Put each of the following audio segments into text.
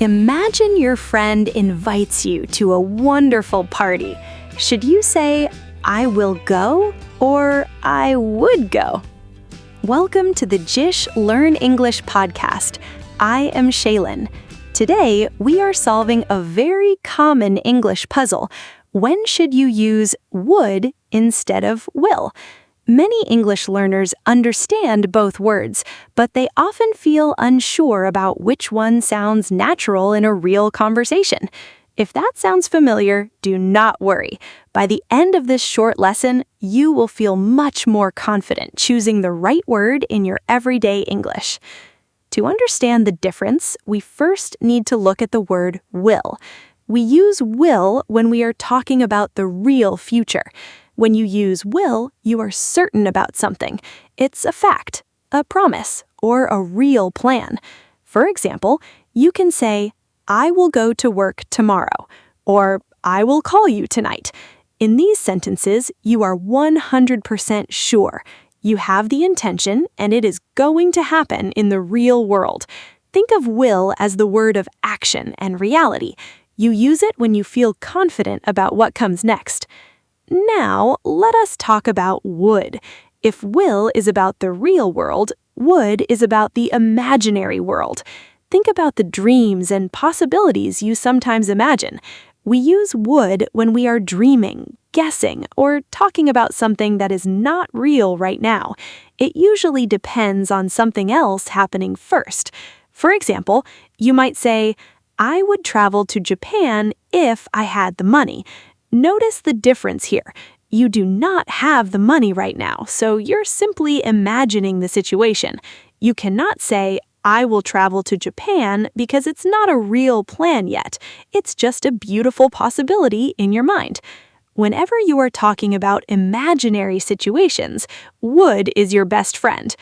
Imagine your friend invites you to a wonderful party. Should you say, "I will go," or "I would go"? Welcome to the JISH Learn English Podcast. I am Shaylin. Today, we are solving a very common English puzzle. When should you use would instead of will? Many English learners understand both words, but they often feel unsure about which one sounds natural in a real conversation. If that sounds familiar, do not worry. By the end of this short lesson, you will feel much more confident choosing the right word in your everyday English. To understand the difference, we first need to look at the word will. We use will when we are talking about the real future. When you use will, you are certain about something. It's a fact, a promise, or a real plan. For example, you can say, "I will go to work tomorrow," or "I will call you tonight." In these sentences, you are 100% sure. You have the intention, and it is going to happen in the real world. Think of will as the word of action and reality. You use it when you feel confident about what comes next. Now, let us talk about would. If will is about the real world, would is about the imaginary world. Think about the dreams and possibilities you sometimes imagine. We use would when we are dreaming, guessing, or talking about something that is not real right now. It usually depends on something else happening first. For example, you might say, "I would travel to Japan if I had the money." Notice the difference here. You do not have the money right now, so you're simply imagining the situation. You cannot say, "I will travel to Japan," because it's not a real plan yet. It's just a beautiful possibility in your mind. Whenever you are talking about imaginary situations, would is your best friend.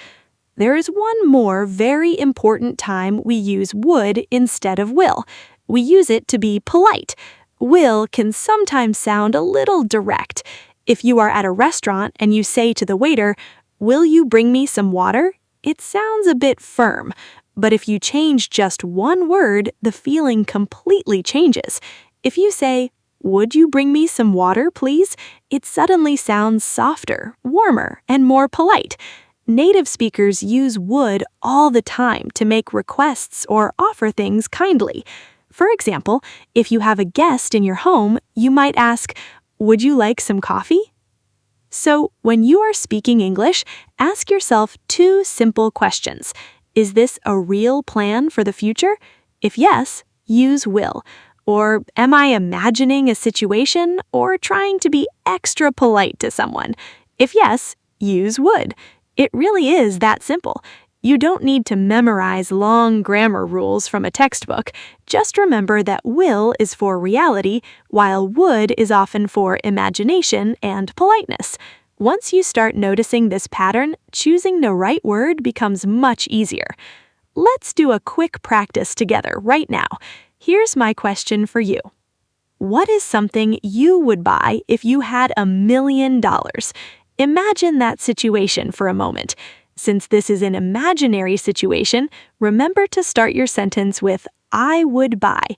There is one more very important time we use would instead of will. We use it to be polite. Will can sometimes sound a little direct. If you are at a restaurant and you say to the waiter, "Will you bring me some water?" It sounds a bit firm. But if you change just one word, the feeling completely changes. If you say, "Would you bring me some water, please?" it suddenly sounds softer, warmer, and more polite. Native speakers use would all the time to make requests or offer things kindly. For example, if you have a guest in your home, you might ask, "Would you like some coffee?" So, when you are speaking English, ask yourself two simple questions. Is this a real plan for the future? If yes, use will. Or am I imagining a situation or trying to be extra polite to someone? If yes, use would. It really is that simple. You don't need to memorize long grammar rules from a textbook. Just remember that will is for reality, while would is often for imagination and politeness. Once you start noticing this pattern, choosing the right word becomes much easier. Let's do a quick practice together right now. Here's my question for you. What is something you would buy if you had $1 million? Imagine that situation for a moment. Since this is an imaginary situation, remember to start your sentence with "I would buy."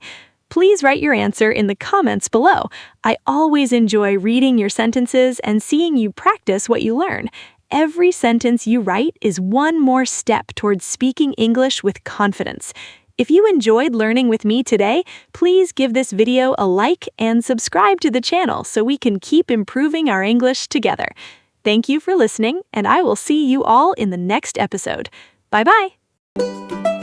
Please write your answer in the comments below. I always enjoy reading your sentences and seeing you practice what you learn. Every sentence you write is one more step towards speaking English with confidence. If you enjoyed learning with me today, please give this video a like and subscribe to the channel so we can keep improving our English together. Thank you for listening, and I will see you all in the next episode. Bye-bye!